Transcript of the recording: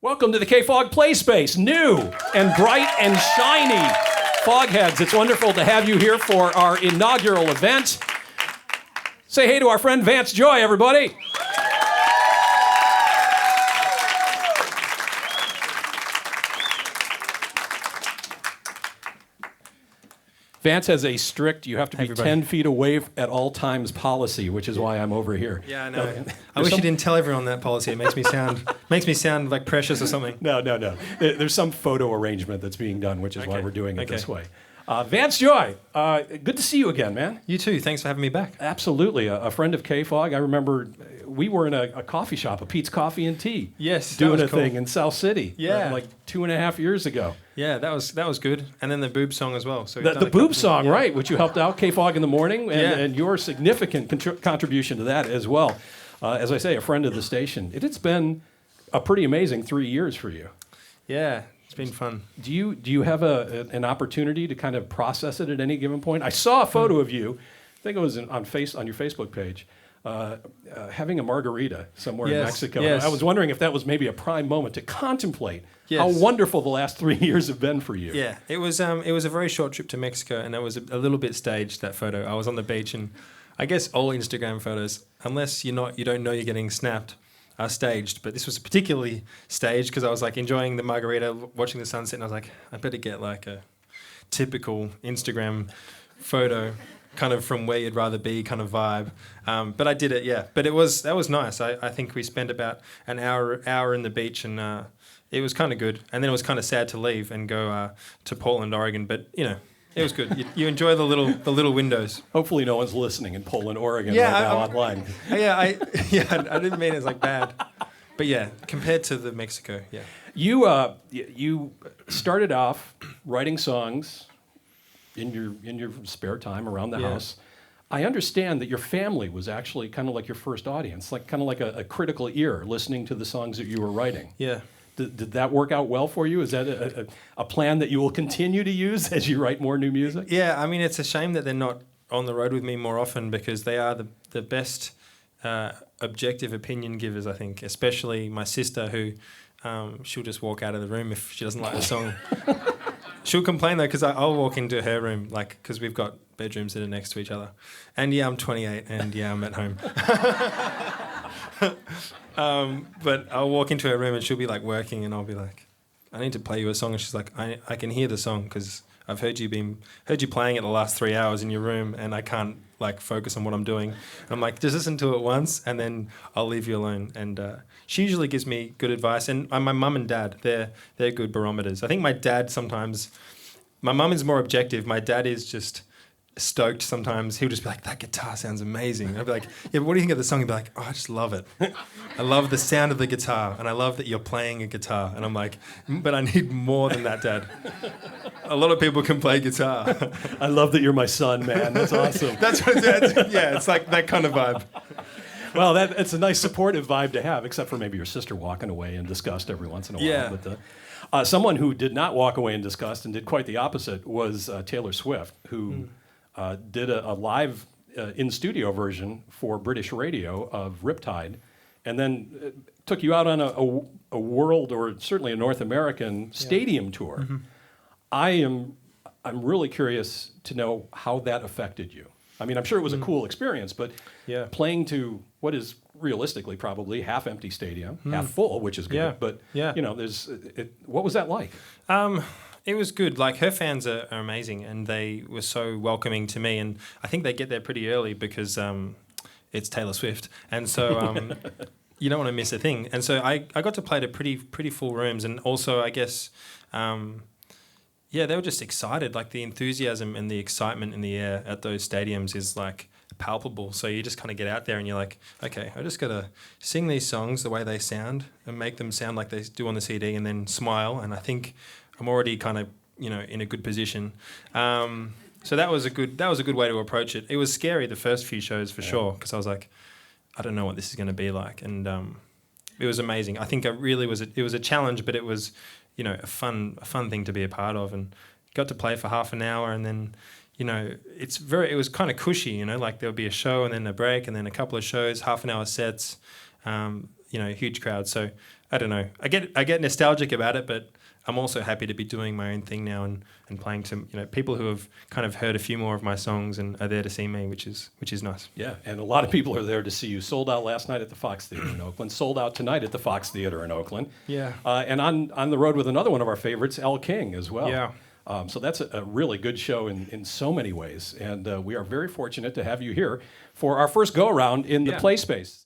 Welcome to the KFOG Play Space, new and bright and shiny. Fogheads, it's wonderful to have you here for our inaugural event. Say hey to our friend Vance Joy, everybody. Vance has a strict, you have to be 10 feet away at all times policy, which is why I'm over here. Yeah, I know. I wish you didn't tell everyone that policy. It makes me sound like precious or something. No. There's some photo arrangement that's being done, which is why we're doing it this way. Vance Joy, good to see you again, man. You too. Thanks for having me back. Absolutely. A friend of KFOG. I remember we were in a coffee shop, a Pete's Coffee and Tea. Yes, doing a thing in South City. Yeah. Like 2.5 years ago. Yeah, that was good. And then the boob song as well. So the boob song, right, which you helped out KFOG in the morning, and your significant contribution to that as well. As I say, a friend of the station. It's been a pretty amazing 3 years for you. Yeah. It's been fun. Do you have an opportunity to kind of process it at any given point? I saw a photo of you, I think it was on your Facebook page, having a margarita somewhere in Mexico. Yes. I was wondering if that was maybe a prime moment to contemplate how wonderful the last 3 years have been for you. Yeah, it was a very short trip to Mexico, and it was a little bit staged, that photo. I was on the beach, and I guess all Instagram photos, unless you don't know you're getting snapped, are staged, but this was particularly staged because I was like enjoying the margarita, watching the sunset, and I was like, I better get like a typical Instagram photo, kind of from where you'd rather be kind of vibe. But I did it, yeah. But that was nice. I think we spent about an hour in the beach, and it was kind of good. And then it was kind of sad to leave and go to Portland, Oregon. But it was good. You enjoy the little windows. Hopefully, no one's listening in Portland, Oregon right now online. I didn't mean it's like bad, but yeah, compared to the Mexico, yeah. You started off writing songs in your spare time around the house. I understand that your family was actually kind of like your first audience, like kind of like a critical ear listening to the songs that you were writing. Yeah. Did that work out well for you? Is that a plan that you will continue to use as you write more new music? Yeah, I mean, it's a shame that they're not on the road with me more often because they are the best objective opinion givers, I think, especially my sister who she'll just walk out of the room if she doesn't like the song. She'll complain, though, because I'll walk into her room, like, because we've got bedrooms that are next to each other. And, yeah, I'm 28, and, yeah, I'm at home. But I'll walk into her room and she'll be like working and I'll be like, I need to play you a song. And she's like, I can hear the song because I've heard you playing it the last 3 hours in your room and I can't like focus on what I'm doing. And I'm like, just listen to it once and then I'll leave you alone. And she usually gives me good advice. And my mum and dad, they're good barometers. I think my dad sometimes, my mum is more objective. My dad is just stoked sometimes. He'll just be like, that guitar sounds amazing. I'd be like, yeah, but what do you think of the song? He'd be like, oh, I just love it. I love the sound of the guitar and I love that you're playing a guitar. And I'm like, but I need more than that, Dad. A lot of people can play guitar. I love that you're my son, man. That's awesome. That's what it's like that kind of vibe. Well, it's a nice supportive vibe to have, except for maybe your sister walking away in disgust every once in a while. Yeah. But someone who did not walk away in disgust and did quite the opposite was Taylor Swift, who did a live in-studio version for British radio of Riptide, and then took you out on a world, or certainly a North American stadium tour. Mm-hmm. I'm really curious to know how that affected you. I mean, I'm sure it was a cool experience, but playing to what is realistically probably half-empty stadium, half full, which is good. Yeah. But what was that like? It was good. Like, her fans are amazing, and they were so welcoming to me. And I think they get there pretty early because it's Taylor Swift, and so you don't want to miss a thing. And so I got to play to pretty full rooms, and also I guess they were just excited. Like, the enthusiasm and the excitement in the air at those stadiums is like palpable. So you just kind of get out there and you're like, okay, I just got to sing these songs the way they sound and make them sound like they do on the CD, and then smile. And I think I'm already kind of, in a good position. So that was a good way to approach it. It was scary the first few shows for sure, because I was like, I don't know what this is going to be like. And it was amazing. I think it was a challenge, but it was, a fun thing to be a part of, and got to play for half an hour, and then, it was kind of cushy, like there'll be a show and then a break and then a couple of shows, half an hour sets, huge crowd. So I don't know. I get nostalgic about it, but I'm also happy to be doing my own thing now and playing to people who have kind of heard a few more of my songs and are there to see me, which is nice. Yeah, and a lot of people are there to see you. Sold out last night at the Fox Theater in Oakland. Sold out tonight at the Fox Theater in Oakland. Yeah. And on the road with another one of our favorites, Elle King, as well. Yeah. So that's a really good show in so many ways. And we are very fortunate to have you here for our first go-around in the play space.